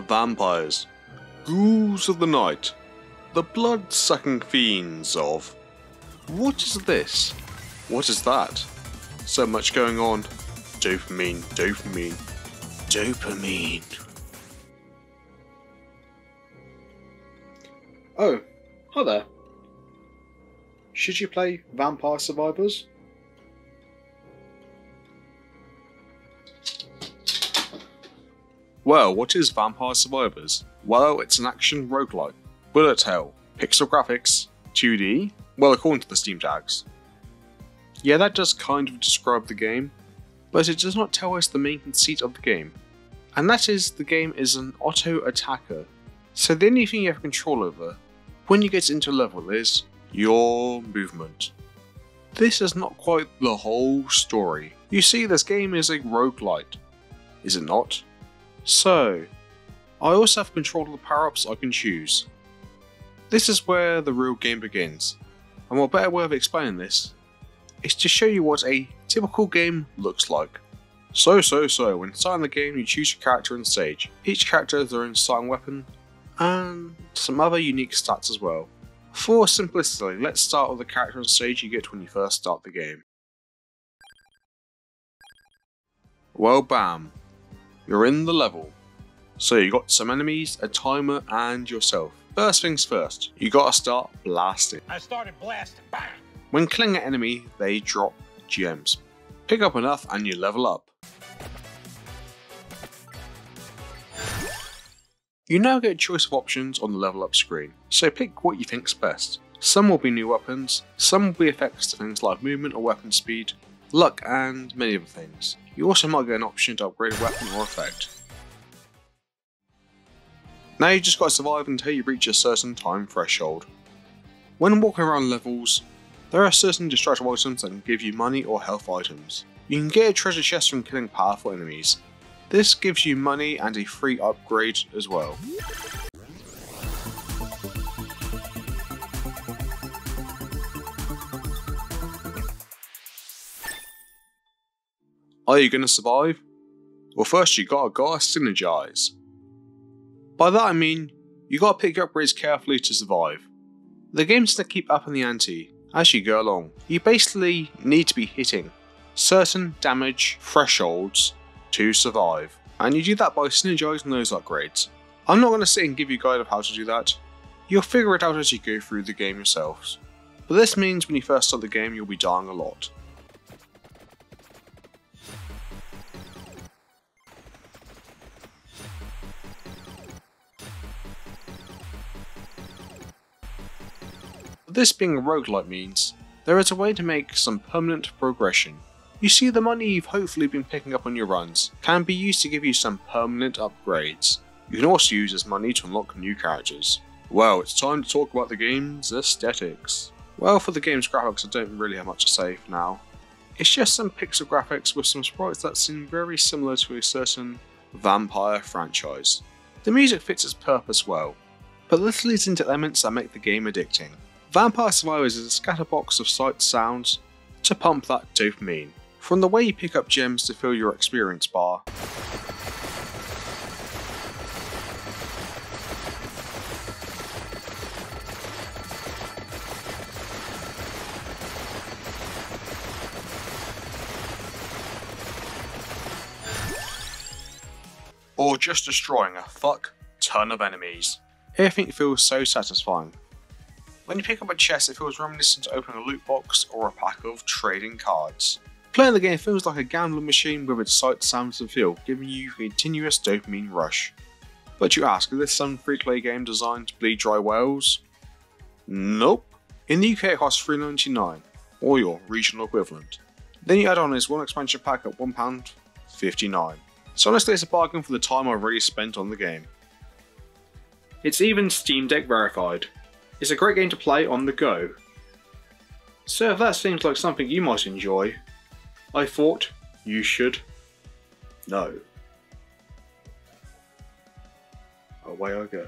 vampires, ghouls of the night, the blood-sucking fiends of... What is this? What is that? So much going on. Dopamine, dopamine, dopamine. Oh, hi there. Should you play Vampire Survivors? Well, what is Vampire Survivors? Well, it's an action roguelike, bullet hell, pixel graphics, 2D, well according to the Steam tags. Yeah, that does kind of describe the game, but it does not tell us the main conceit of the game. And that is, the game is an auto-attacker, so the only thing you have control over when you get into a level is your movement. This is not quite the whole story. You see, this game is a roguelite, is it not? So, I also have control of the power-ups I can choose. This is where the real game begins, and what better way of explaining this is to show you what a typical game looks like. So, when starting the game you choose your character and stage. Each character has their own starting weapon, and some other unique stats as well. For simplicity, let's start with the character and stage you get when you first start the game. Well, bam, you're in the level. So you got some enemies, a timer, and yourself. First things first, you gotta start blasting. I started blasting, bam! When killing an enemy, they drop gems. Pick up enough and you level up. You now get a choice of options on the level up screen, so pick what you think's best. Some will be new weapons, some will be effects to things like movement or weapon speed, luck, and many other things. You also might get an option to upgrade a weapon or effect. Now you just gotta survive until you reach a certain time threshold. When walking around levels, there are certain destructive items that can give you money or health items. You can get a treasure chest from killing powerful enemies. This gives you money and a free upgrade as well. Are you gonna survive? Well, first you gotta synergize. By that I mean, you gotta pick your upgrades carefully to survive. The game's gonna keep upping the ante as you go along. You basically need to be hitting certain damage thresholds to survive, and you do that by synergizing those upgrades. I'm not going to sit and give you a guide of how to do that, you'll figure it out as you go through the game yourselves. But this means when you first start the game you'll be dying a lot. This being a roguelite means there is a way to make some permanent progression. You see, the money you've hopefully been picking up on your runs can be used to give you some permanent upgrades. You can also use this money to unlock new characters. Well, it's time to talk about the game's aesthetics. Well, for the game's graphics I don't really have much to say for now. It's just some pixel graphics with some sprites that seem very similar to a certain vampire franchise. The music fits its purpose well, but this leads into elements that make the game addicting. Vampire Survivors is a scatterbox of sights, sounds to pump that dopamine, from the way you pick up gems to fill your experience bar. Or just destroying a fuck ton of enemies. Everything feels so satisfying. When you pick up a chest it feels reminiscent to opening a loot box or a pack of trading cards. Playing the game feels like a gambling machine with its sights, sounds and feel, giving you a continuous dopamine rush. But you ask, is this some free-to-play game designed to bleed dry whales? Nope. In the UK it costs £3.99, or your regional equivalent. Then you add on this one expansion pack at £1.59. So honestly it's a bargain for the time I've already spent on the game. It's even Steam Deck verified. It's a great game to play on the go. So if that seems like something you might enjoy, I thought you should know. Away I go.